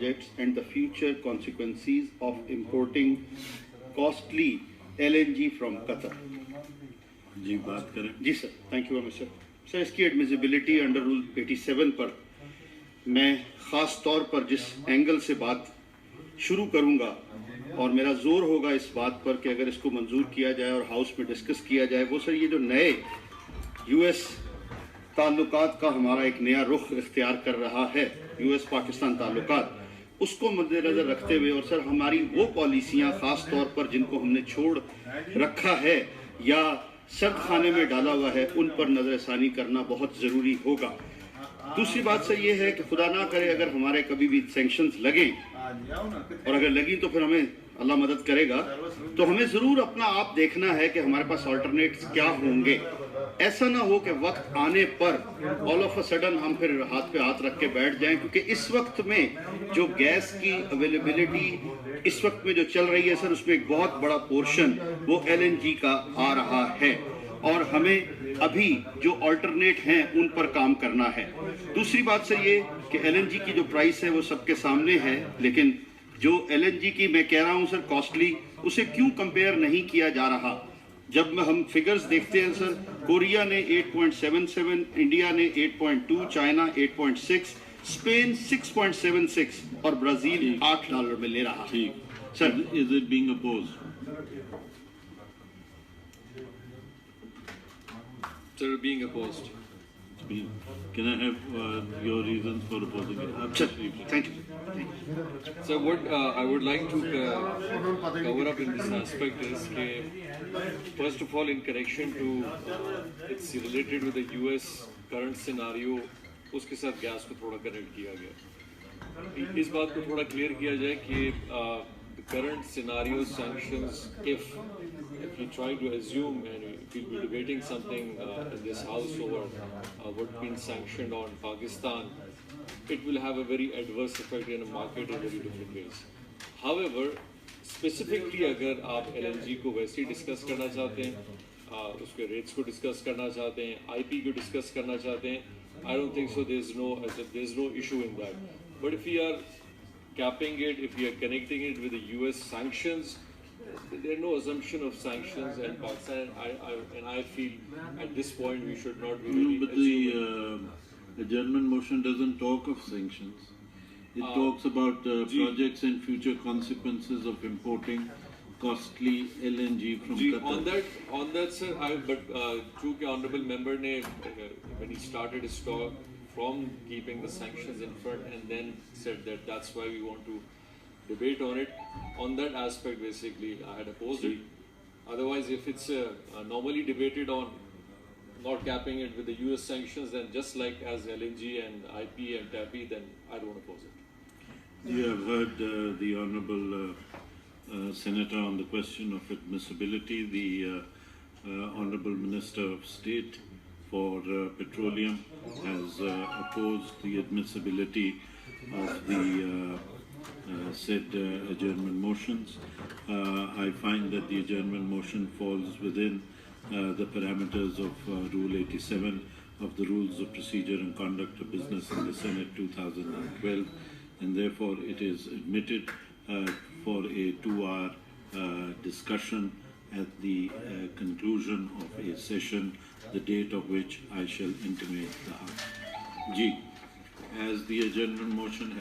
projects and the future consequences of importing costly LNG from Qatar. جی بات کریں. جی سر, thank you very much سر. سر اس کی ایڈمیسیبلٹی under role 87 پر میں خاص طور پر جس اینگل سے بات شروع کروں گا اور میرا زور ہوگا اس بات پر کہ اگر اس کو منظور کیا جائے اور ہاؤس میں ڈسکس کیا جائے, وہ سر یہ جو نئے یو ایس تعلقات کا ہمارا ایک نیا رخ اختیار کر رہا ہے, یو ایس پاکستان تعلقات, اس کو مد نظر رکھتے ہوئے, اور سر ہماری وہ پالیسیاں خاص طور پر جن کو ہم نے چھوڑ رکھا ہے یا سرد خانے میں ڈالا ہوا ہے, ان پر نظر ثانی کرنا بہت ضروری ہوگا. دوسری بات سر یہ ہے کہ خدا نہ کرے اگر ہمارے کبھی بھی سینکشنز لگیں, اور اگر لگیں تو پھر ہمیں اللہ مدد کرے گا, تو ہمیں ضرور اپنا آپ دیکھنا ہے کہ ہمارے پاس آلٹرنیٹس کیا ہوں گے. ایسا نہ ہو کہ وقت آنے پر آل آف اے سڈن ہم پھر ہاتھ پہ ہاتھ رکھ کے بیٹھ جائیں, کیونکہ اس وقت میں جو گیس کی اویلیبلٹی اس وقت میں جو چل رہی ہے سر, اس میں ایک بہت بڑا پورشن وہ LNG کا آ رہا ہے, اور ہمیں ابھی جو آلٹرنیٹ ہیں ان پر کام کرنا ہے. دوسری بات سر یہ کہ LNG کی جو پرائس ہے وہ سب کے سامنے ہے, لیکن جو LNG کی میں کہہ رہا ہوں سر کاسٹلی, اسے کیوں کمپیئر نہیں کیا جا رہا؟ جب ہم فگرز دیکھتے ہیں سر, کوریا نے 8.77, انڈیا نے 8.2, چائنا 8.6, اسپین 6.76 اور برازیل $8 میں لے رہا. سر is it being opposed? Sir, being opposed. Can I have your reasons for opposing it? Sir, thank you. So what I would like to cover up in this aspect is first of all, in connection to it's related with the US current scenario, اس کے ساتھ gas کو تھوڑا connect کیا گیا. اس بات کو تھوڑا clear کیا جائے کہ the current scenario sanctions, if you try to assume and if you'll be debating something in this house over what's been sanctioned on Pakistan, it will have a very adverse effect in a market in very different ways. However, specifically اگر آپ LNG کو ویسے ہی discuss کرنا چاہتے ہیں, اس کے rates کو discuss کرنا چاہتے ہیں, IP کو ڈسکس کرنا چاہتے ہیں, I don't think so. There's no issue in that. But if we are capping it, if we are connecting it with the US sanctions, there's no assumption of sanctions and Pakistan. And I feel at this point we should not be really But the adjournment motion doesn't talk of sanctions. It talks about projects and future consequences of importing costly LNG from Qatar. On that, sir, but chunki honorable member ne when he started his talk from keeping the sanctions in front and then said that that's why we want to debate on it. On that aspect, basically, I had opposed it. Otherwise, if it's normally debated on not capping it with the US sanctions, then just like as LNG and IP and TAPI, then I don't oppose it. You have heard the Honorable Senator on the question of admissibility. The Honorable Minister of State for Petroleum has opposed the admissibility of the said adjournment motions. I find that the adjournment motion falls within the parameters of Rule 87 of the Rules of Procedure and Conduct of Business in the Senate 2012, and therefore it is admitted for a 2-hour discussion at the conclusion of a session, the date of which I shall intimate the House. Ji, as the adjournment motion